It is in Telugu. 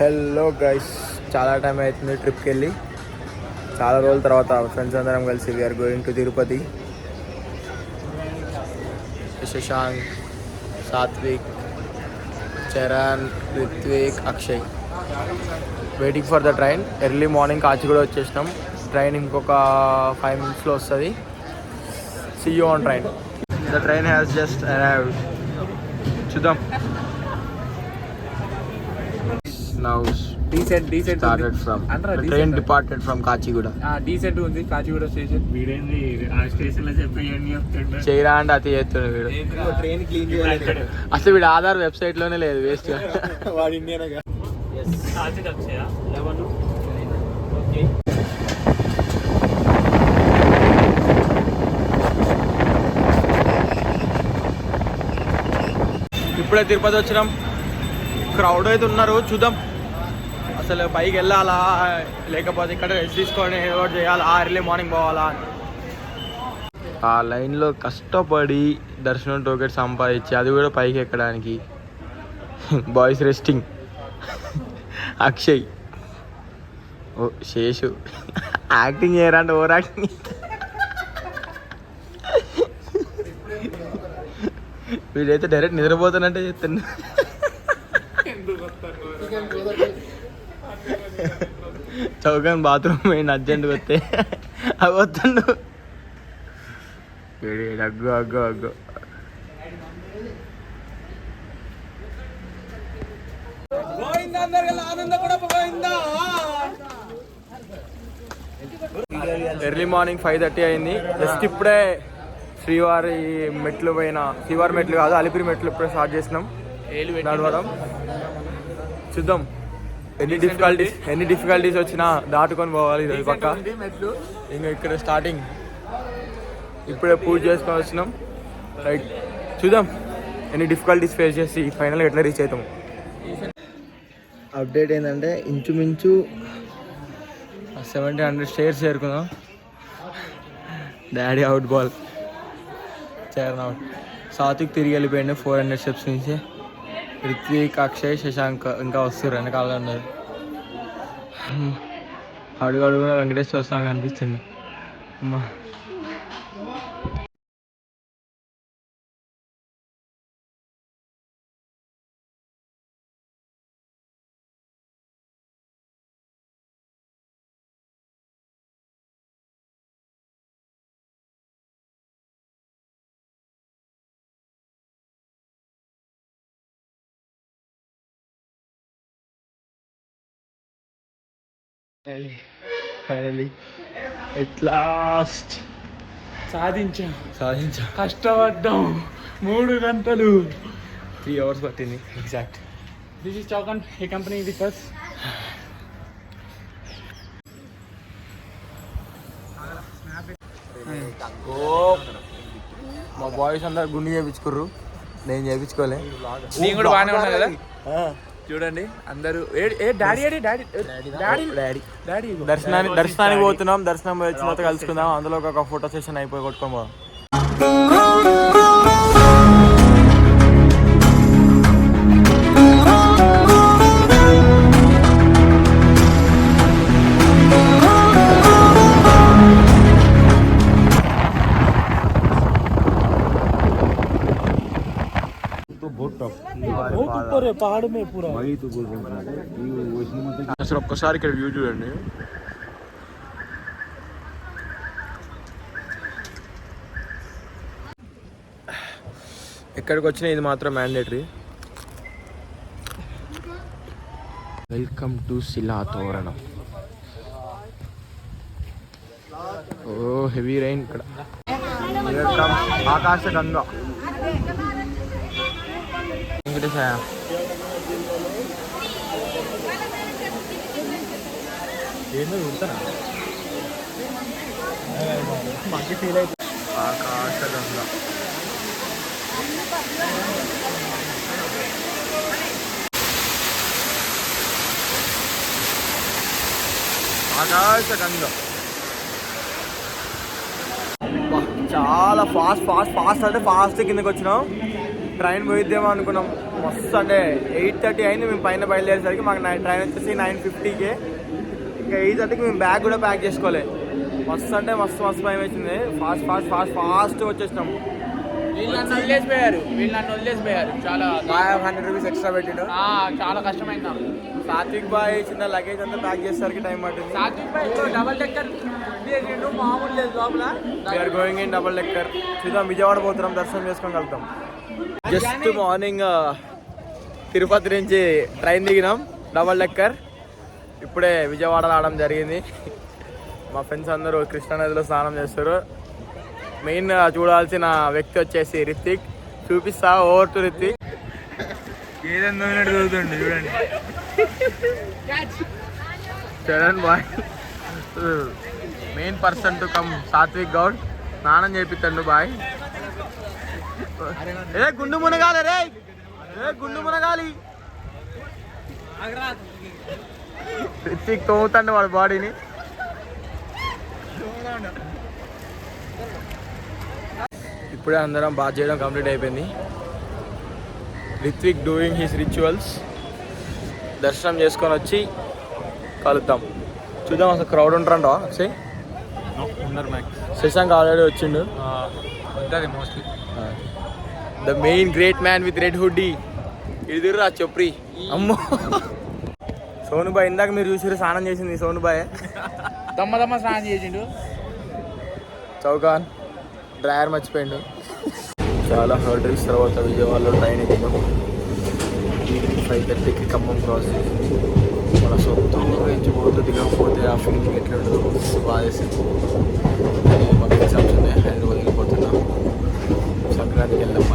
హలో గైస్, చాలా టైం అవుతుంది ట్రిప్కి వెళ్ళి. చాలా రోజుల తర్వాత ఫ్రెండ్స్ అందరం కలిసి we are going to Tirupati. Shashank, Satvik, Charan, Ritvik, Akshay waiting for the train. Early morning Kacheguda వచ్చేసినాం. ట్రైన్ ఇంకొక 5 minutesలో వస్తుంది. See you on train. The train has just arrived. చూద్దాం. Now decent started from the train departed from Kachiguda. Decent ఉంది కాచిగూడ స్టేషన్. వీడేంది ఆ స్టేషన్ లో చెప్పేయండి చెప్తుండే చేయరా అంటే అతి చేస్తుండే వీడు. ట్రైన్ క్లీన్ చేయాలి. అసలు వీడు ఆధార్ వెబ్సైట్ లోనే లేదు, వేస్ట్. వాడు ఇండియన్గా. ఇప్పుడే తిరుపతి వచ్చినాం. క్రౌడ్ అయితే ఉన్నారు, చూద్దాం. అసలు పైకి వెళ్ళాలా లేకపోతే ఇక్కడ రెస్ట్ తీసుకొని ఏదో చేయాలా, ఎర్లీ మార్నింగ్ పోవాలా. ఆ లైన్లో కష్టపడి దర్శనం టోకెట్ సంపాదించి అది కూడా పైకి ఎక్కడానికి బాయ్స్ రెస్టింగ్. అక్షయ్, ఓ శేషు యాక్టింగ్ చేయరంటే ఓవర్ యాక్టింగ్. వీడైతే డైరెక్ట్ నిద్రపోతానంటే చెప్తాను. చౌకాన్ బాత్రూమ్ పోయింది అర్జెంట్గా వస్తే అవి వస్తుండు. అగ్గు అగ్గు అగ్గు. ఎర్లీ మార్నింగ్ 5:30 అయింది. జస్ట్ ఇప్పుడే శ్రీవారి మెట్లు శ్రీవారి మెట్లు కాదు, అలిపిరి మెట్లు ఇప్పుడే స్టార్ట్ చేసినాం నడవడం. చూద్దాం, ఎన్ని డిఫికల్టీస్ వచ్చినా దాటుకొని పోవాలి. ఇది పక్క ఇంకా ఇక్కడ స్టార్టింగ్. ఇప్పుడే పూజ చేసుకొని వచ్చినాం. రైట్, చూద్దాం ఎన్ని డిఫికల్టీస్ ఫేస్ చేసి ఫైనల్గా ఎట్లా రీచ్ అవుతాము. అప్డేట్ ఏంటంటే ఇంచుమించు 1700 స్టేర్స్ చేరుకున్నాం. డాడీ అవుట్ బాల్ చేరన అవుట్. సాత్విక్ తిరిగి వెళ్ళిపోయింది 400 స్టెప్స్ నుంచి. రిత్విక్, అక్షయ్, శశాంక్ ఇంకా వస్తారు, వెనకాల ఉన్నారు. అడుగు వెంకటేశ్వర స్వామి కనిపిస్తుంది. అమ్మా, ఫైనలీ ఎట్ లాస్ట్ సాధించాం. కష్టపడ్డాం 3 గంటలు, 3 hours పట్టింది ఎగ్జాక్ట్. దిస్ ఇస్ చౌకన్, ఏ కంపెనీ విత్ us. మా బాయ్స్ అందరు గుండు చేయించుకుర్రు, నేను చేయించుకోలే. నేను కూడా బాగానే ఉన్నా కదా. చూడండి అందరూ దర్శనానికి పోతున్నాం. దర్శనం వచ్చిన తర్వాత కలుసుకుందాం. అందులో ఒక ఫోటో సెషన్ అయిపోయి కొట్టుకోం. అసలు ఒక్కసారి ఇక్కడ వ్యూ చూడండి. ఎక్కడికి వచ్చినా ఇది మాత్రం మ్యాండేటరీ. వెల్కమ్ టు శిలా తోరణం. ఓ హెవీ రైన్ ఇక్కడ. ఆకాశ గంగా వెంకటేశయ్య. ఏందో చూస్తానా మంచి ఫీల్ అవుతుంది. ఆకాశగంగా ఆకాశగంగా చాలా ఫాస్ట్ అంటే ఫాస్ట్ కిందకి వచ్చినాం. ట్రైన్ పోయిద్దేమో అనుకున్నాం. మస్తు అంటే 8:30 అయింది మేము పైన బయలుదేరేసరికి. మాకు ట్రైన్ వచ్చేసి 9:50కే. ఇంకా 8:30కి మేము బ్యాగ్ కూడా ప్యాక్ చేసుకోవాలి. మస్తు అంటే మస్తు భయం వచ్చింది. ఫాస్ట్ వచ్చేసినాము. వీళ్ళు నన్ను వదిలేసిపోయారు. చాలా 100 రూపీస్ ఎక్స్ట్రా పెట్టిండు. చాలా కష్టమైంది నాకు. సాత్విక్ బాయ్ చిన్న లగేజ్ అంతా ప్యాక్ చేసేసరికి టైం పట్టింది. సాత్విక్ బాయ్ డబల్ డెక్కర్ మామూలు లేదు లోపల. We are going in double decker. చూద్దాం, విజయవాడ పోతున్నాం, దర్శనం చేసుకొని వెళ్తాం. జస్ట్ మార్నింగ్ తిరుపతి నుంచి ట్రైన్ దిగినాం డబల్ డెక్కర్. ఇప్పుడే విజయవాడ రావడం జరిగింది. మా ఫ్రెండ్స్ అందరూ కృష్ణానదిలో స్నానం చేస్తారు. మెయిన్ చూడాల్సిన వ్యక్తి వచ్చేసి రిత్విక్. చూపిస్తా, ఓవర్ టు రిత్విక్. ఏదైనా చదువుతుండే చూడండి. Charan boy main person to come Satvik Goud. స్నానం చేపిస్తాడు బాయ్. ఏ గుండు మునగాలి రే, గుండు మునగాలి. రిత్విక్ తోముతాడు వాడి బాడీని. ఇప్పుడే అందరం బాత్ చేయడం కంప్లీట్ అయిపోయింది. Ritvik doing his rituals. దర్శనం చేసుకొని వచ్చి కలుద్దాం. చూద్దాం అసలు క్రౌడ్ ఉంటారంట. అక్షయ్ ఉన్నారు మ్యాక్స్. శశాంక్ ఆల్రెడీ వచ్చిండు. ఉంటుంది mostly. The main great man with red hoodie. ఇది రా చొప్రి. అమ్మో, సోనుబాయ్ ఇందాక మీరు చూసారు స్నానం చేసింది సోనుబాయ్. దమ్మ స్నానం చేసిండు. చౌకాన్ డ్రైవర్ మర్చిపోయిండు. చాలా హర్డల్స్ తర్వాత విజయవాడలో ట్రైన్ ఎక్కినాం. 5:30కి ఖమ్మం క్రాస్ చేసి మన సొంతం ఎంచిపోతూ దిగకపోతే ఆ ఫీలింగ్ ఎట్లా ఉండదు బాధేసింది. మాకు ఎగ్జామ్స్ ఉన్నాయి, హైదరాబాద్ వెళ్ళిపోతున్నాం. సంక్రాంతికి వెళ్దాం.